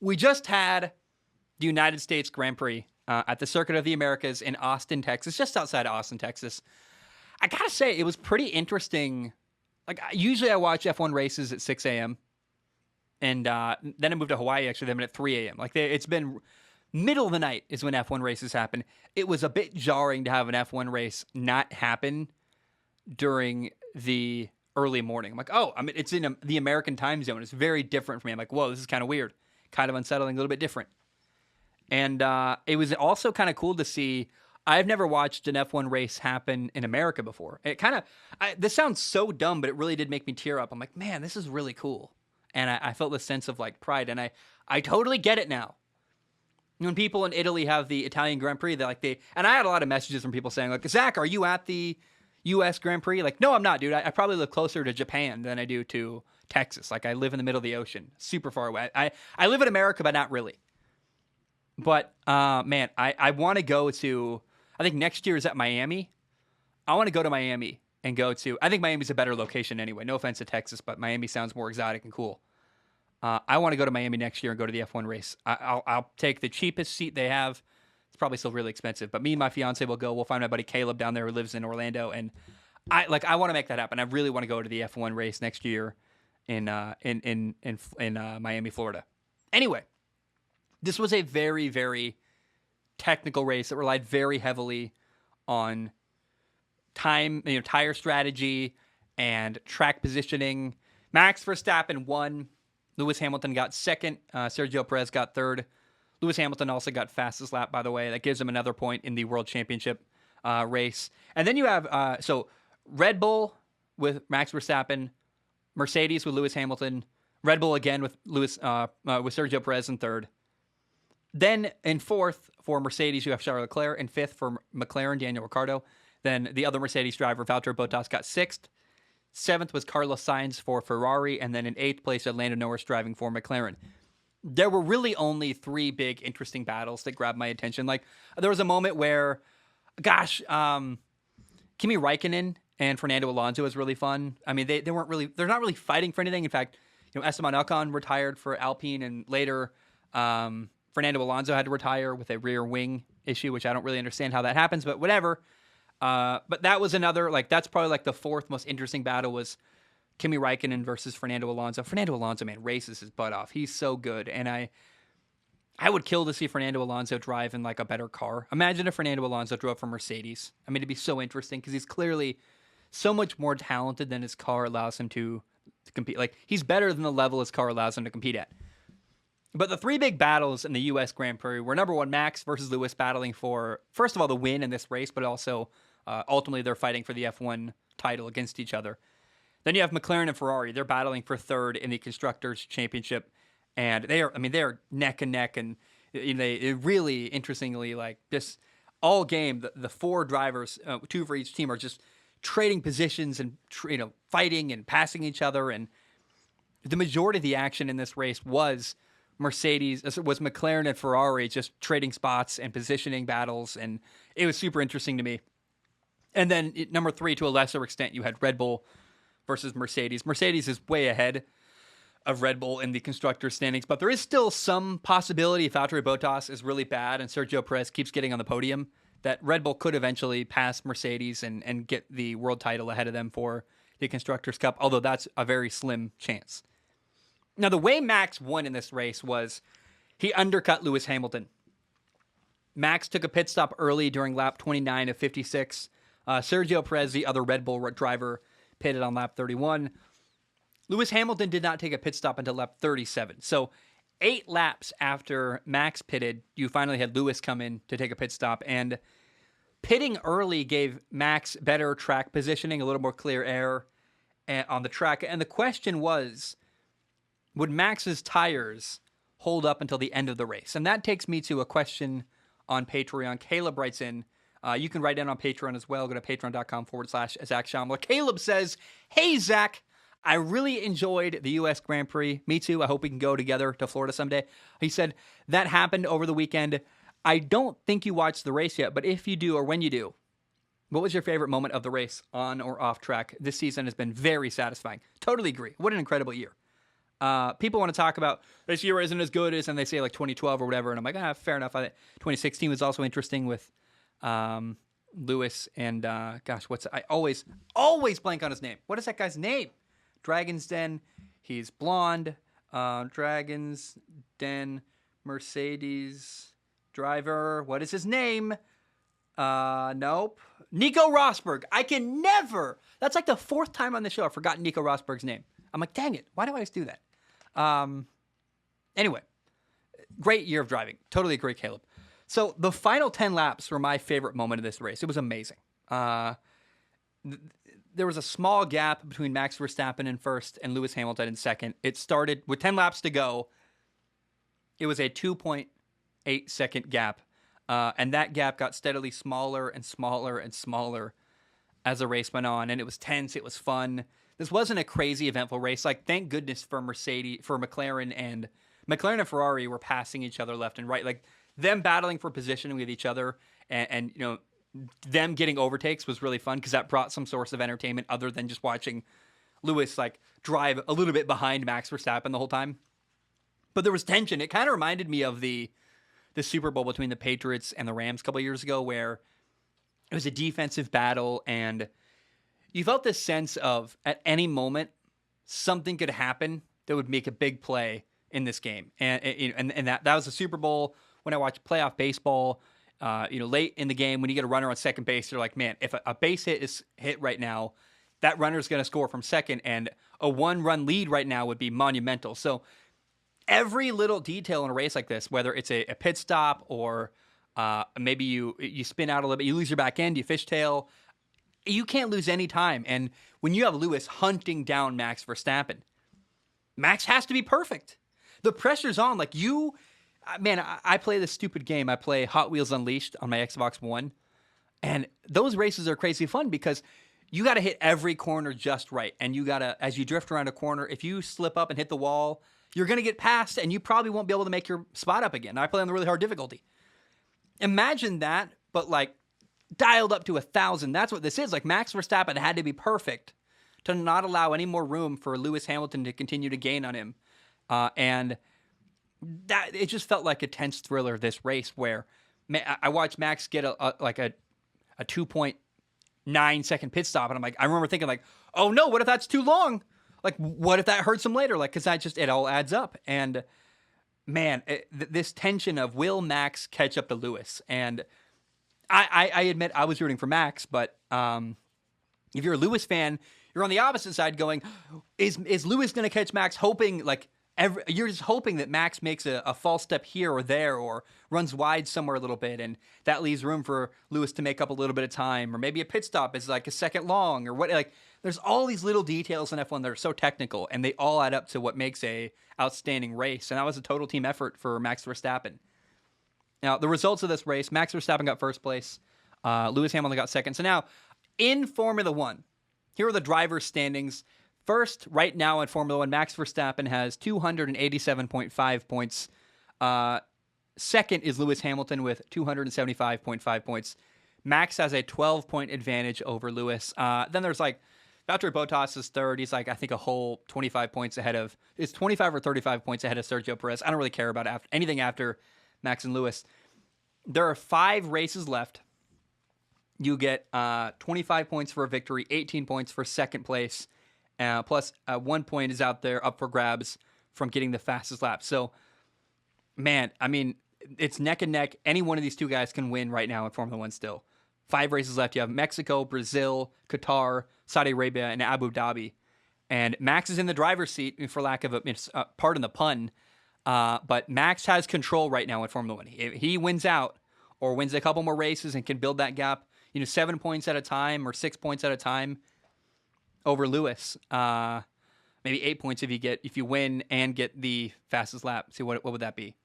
We just had the United States Grand Prix at the Circuit of the Americas in Austin, Texas, just outside of Austin, Texas. I gotta say, it was pretty interesting. Like, usually I watch F1 races at 6 a.m. And then I moved to Hawaii, actually, they've been at 3 a.m. Like, it's been middle of the night is when F1 races happen. It was a bit jarring to have an F1 race not happen during the early morning. I'm like, oh, I mean, it's in the American time zone. It's very different for me. I'm like, whoa, this is kind of weird, kind of unsettling, a little bit different. And it was also kind of cool to see. I've never watched an F1 race happen in America before. It kind of, this sounds so dumb, but it really did make me tear up. I'm like, man, this is really cool. And I felt this sense of like pride. And I totally get it now. When people in Italy have the Italian Grand Prix, and I had a lot of messages from people saying like, Zach, are you at the U.S. Grand Prix? Like, no, I'm not, dude. I probably live closer to Japan than I do to Texas. Like, I live in the middle of the ocean, super far away. I live in America, but not really. But, man, I want to go to, I think next year is at Miami. I want to go to Miami and I think Miami's a better location anyway. No offense to Texas, but Miami sounds more exotic and cool. I want to go to Miami next year and go to the F1 race. I'll take the cheapest seat they have. It's probably still really expensive, but me and my fiance will go. We'll find my buddy Caleb down there who lives in Orlando, and I want to make that happen. I really want to go to the F1 race next year in Miami, Florida. Anyway, this was a very, very technical race that relied very heavily on time, tire strategy and track positioning. Max Verstappen won. Lewis Hamilton got second. Sergio Perez got third. Lewis Hamilton also got fastest lap, by the way. That gives him another point in the World Championship race. And then you have Red Bull with Max Verstappen, Mercedes with Lewis Hamilton, Red Bull again with Sergio Perez in third. Then in fourth for Mercedes, you have Charles Leclerc. In fifth for McLaren, Daniel Ricciardo. Then the other Mercedes driver, Valtteri Bottas, got sixth. Seventh was Carlos Sainz for Ferrari, and then in eighth place, Lando Norris driving for McLaren. There were really only three big, interesting battles that grabbed my attention. Like, there was a moment where, Kimi Räikkönen and Fernando Alonso was really fun. I mean, they're not really fighting for anything. In fact, Esteban Ocon retired for Alpine, and later, Fernando Alonso had to retire with a rear wing issue, which I don't really understand how that happens, but whatever. But that was another, that's probably the fourth most interesting battle was Kimi Räikkönen versus Fernando Alonso. Fernando Alonso, man, races his butt off. He's so good. And I would kill to see Fernando Alonso drive in a better car. Imagine if Fernando Alonso drove for Mercedes. I mean, it'd be so interesting because he's clearly so much more talented than his car allows him to compete. He's better than the level his car allows him to compete at. But the three big battles in the U.S. Grand Prix were, number one, Max versus Lewis battling for, first of all, the win in this race, but also ultimately they're fighting for the F1 title against each other. Then you have McLaren and Ferrari. They're battling for third in the Constructors' Championship. And they're neck and neck. And they really, interestingly, this all game, the four drivers, two for each team, are just trading positions and, fighting and passing each other. And the majority of the action in this race was McLaren and Ferrari just trading spots and positioning battles, and it was super interesting to me. And then number three, to a lesser extent, you had Red Bull versus Mercedes. Mercedes is way ahead of Red Bull in the constructors' standings, but there is still some possibility if Valtteri Bottas is really bad and Sergio Perez keeps getting on the podium, that Red Bull could eventually pass Mercedes and get the world title ahead of them for the Constructors' Cup, although that's a very slim chance. Now, the way Max won in this race was he undercut Lewis Hamilton. Max took a pit stop early during lap 29 of 56. Sergio Perez, the other Red Bull driver, pitted on lap 31. Lewis Hamilton did not take a pit stop until lap 37. So 8 laps after Max pitted, you finally had Lewis come in to take a pit stop. And pitting early gave Max better track positioning, a little more clear air on the track. And the question was, would Max's tires hold up until the end of the race? And that takes me to a question on Patreon. Caleb writes in, you can write in on Patreon as well. Go to patreon.com/Zach Schaumler. Caleb says, hey, Zach, I really enjoyed the U.S. Grand Prix. Me too. I hope we can go together to Florida someday. He said, that happened over the weekend. I don't think you watched the race yet, but if you do or when you do, what was your favorite moment of the race on or off track? This season has been very satisfying. Totally agree. What an incredible year. People want to talk about this year isn't as good as, and they say like 2012 or whatever, and I'm like, fair enough. 2016 was also interesting with Lewis and I always blank on his name. What is that guy's name? Dragon's Den. He's blonde. Dragon's Den Mercedes driver. What is his name? Nope. Nico Rosberg. I can never. That's like the fourth time on the show I've forgotten Nico Rosberg's name. I'm like, dang it. Why do I always do that? Anyway, great year of driving. Totally agree, Caleb. So the final 10 laps were my favorite moment of this race. It was amazing. There was a small gap between Max Verstappen in first and Lewis Hamilton in second. It started with 10 laps to go. It was a 2.8 second gap. And that gap got steadily smaller and smaller and smaller as the race went on. And it was tense. It was fun. This wasn't a crazy eventful race. Like, thank goodness for McLaren and Ferrari were passing each other left and right. Like, them battling for position with each other and you know, them getting overtakes was really fun because that brought some source of entertainment other than just watching Lewis like drive a little bit behind Max Verstappen the whole time. But there was tension. It kind of reminded me of the Super Bowl between the Patriots and the Rams a couple of years ago, where it was a defensive battle and you felt this sense of at any moment something could happen that would make a big play in this game. And that was the Super Bowl. When I watch playoff baseball, late in the game, when you get a runner on second base, you're like, man, if a base hit is hit right now, that runner's going to score from second, and a one-run lead right now would be monumental. So every little detail in a race like this, whether it's a pit stop or maybe you spin out a little bit, you lose your back end, you fishtail, you can't lose any time. And when you have Lewis hunting down Max Verstappen, Max has to be perfect. The pressure's on. Like I play this stupid game. I play Hot Wheels Unleashed on my Xbox One. And those races are crazy fun because you got to hit every corner just right. And you got to, as you drift around a corner, if you slip up and hit the wall, you're going to get past and you probably won't be able to make your spot up again. I play on the really hard difficulty. Imagine that, but like dialed up to 1,000. That's what this is. Like Max Verstappen had to be perfect to not allow any more room for Lewis Hamilton to continue to gain on him. And that it just felt like a tense thriller, this race where I watched Max get a 2.9 second pit stop. And I remember thinking like, oh no, what if that's too long? Like, what if that hurts him later? Like, cause it all adds up. And man, this tension of will Max catch up to Lewis? And I admit I was rooting for Max, but if you're a Lewis fan, you're on the opposite side going, is Lewis going to catch Max, hoping like, you're just hoping that Max makes a false step here or there or runs wide somewhere a little bit, and that leaves room for Lewis to make up a little bit of time, or maybe a pit stop is like a second long or what. Like, there's all these little details in F1 that are so technical, and they all add up to what makes a outstanding race. And that was a total team effort for Max Verstappen. Now, the results of this race: Max Verstappen got first place, Lewis Hamilton got second. So now, in Formula One, here are the drivers' standings. First, right now in Formula One, Max Verstappen has 287.5 points. Second is Lewis Hamilton with 275.5 points. Max has a 12-point advantage over Lewis. Then there's like Valtteri Bottas is third. He's like, I think, a whole 25 points ahead of, it's 25 or 35 points ahead of Sergio Perez. I don't really care about anything after Max and Lewis. There are 5 races left. You get 25 points for a victory, 18 points for second place. Plus 1 point is out there up for grabs from getting the fastest lap. So, man, I mean, it's neck and neck. Any one of these two guys can win right now in Formula One still. 5 races left. You have Mexico, Brazil, Qatar, Saudi Arabia, and Abu Dhabi. And Max is in the driver's seat, for lack of pardon the pun. But Max has control right now in Formula One. If he wins out or wins a couple more races and can build that gap, 7 points at a time or 6 points at a time over Lewis, maybe 8 points if you win and get the fastest lap. See, what would that be?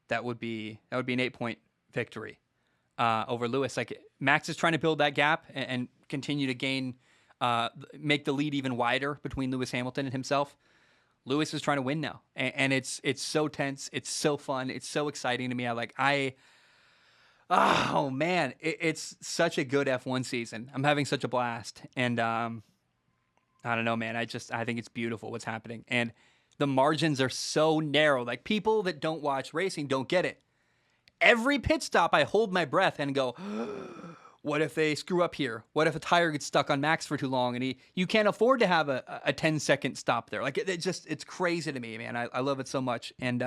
That would be an 8-point victory over Lewis. Like, Max is trying to build that gap and continue to gain, make the lead even wider between Lewis Hamilton and himself. Lewis is trying to win now, and it's so tense. It's so fun. It's so exciting to me. Oh man, it's such a good F1 season. I'm having such a blast, and I don't know, man. I think it's beautiful what's happening. And the margins are so narrow. Like, people that don't watch racing don't get it. Every pit stop, I hold my breath and go, what if they screw up here? What if a tire gets stuck on Max for too long and you can't afford to have a 10-second stop there? Like, it's crazy to me, man. I love it so much. And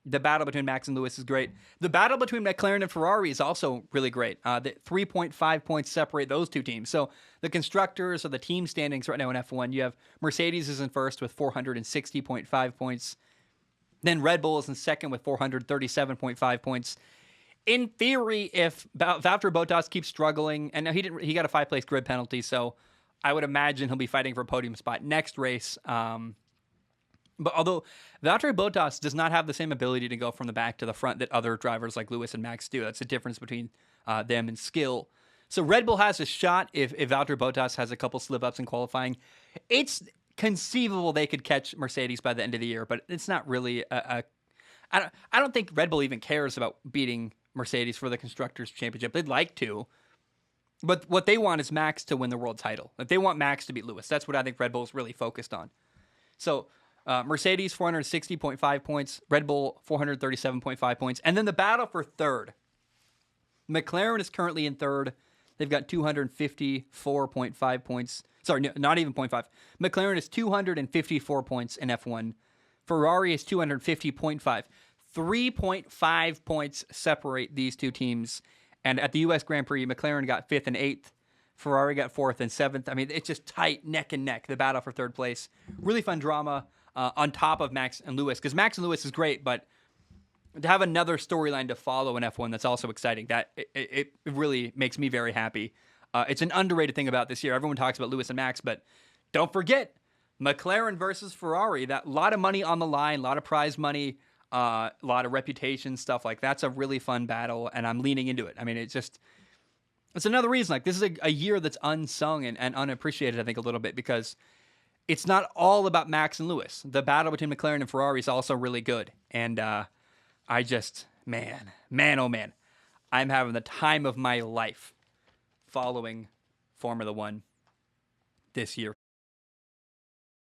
the battle between Max and Lewis is great. The battle between McLaren and Ferrari is also really great. The 3.5 points separate those two teams. So the constructors or the team standings right now in F1, you have Mercedes is in first with 460.5 points. Then Red Bull is in second with 437.5 points. In theory, if Valtteri Bottas keeps struggling, and he got a 5-place grid penalty, so I would imagine he'll be fighting for a podium spot next race. But although Valtteri Bottas does not have the same ability to go from the back to the front that other drivers like Lewis and Max do, that's the difference between them and skill. So Red Bull has a shot if Valtteri Bottas has a couple slip-ups in qualifying. It's conceivable they could catch Mercedes by the end of the year, but it's not really I don't think Red Bull even cares about beating Mercedes for the Constructors' Championship. They'd like to, but what they want is Max to win the world title. Like, they want Max to beat Lewis. That's what I think Red Bull's really focused on. So Mercedes 460.5 points, Red Bull 437.5 points, and then the battle for third. McLaren is currently in third. They've got 254.5 points. Sorry, no, not even 0.5. McLaren is 254 points in F1. Ferrari is 250.5. 3.5 points separate these two teams. And at the U.S. Grand Prix, McLaren got 5th and 8th. Ferrari got 4th and 7th. I mean, it's just tight, neck and neck, the battle for third place. Really fun drama on top of Max and Lewis, because Max and Lewis is great, but to have another storyline to follow in F1 that's also exciting, that it really makes me very happy. It's an underrated thing about this year. Everyone talks about Lewis and Max, but don't forget, McLaren versus Ferrari. That lot of money on the line, a lot of prize money, a lot of reputation, stuff like that's a really fun battle, and I'm leaning into it. I mean, it's another reason. Like, this is a year that's unsung and unappreciated, I think, a little bit, because it's not all about Max and Lewis. The battle between McLaren and Ferrari is also really good, and I just, man, oh man, I'm having the time of my life following Formula One this year.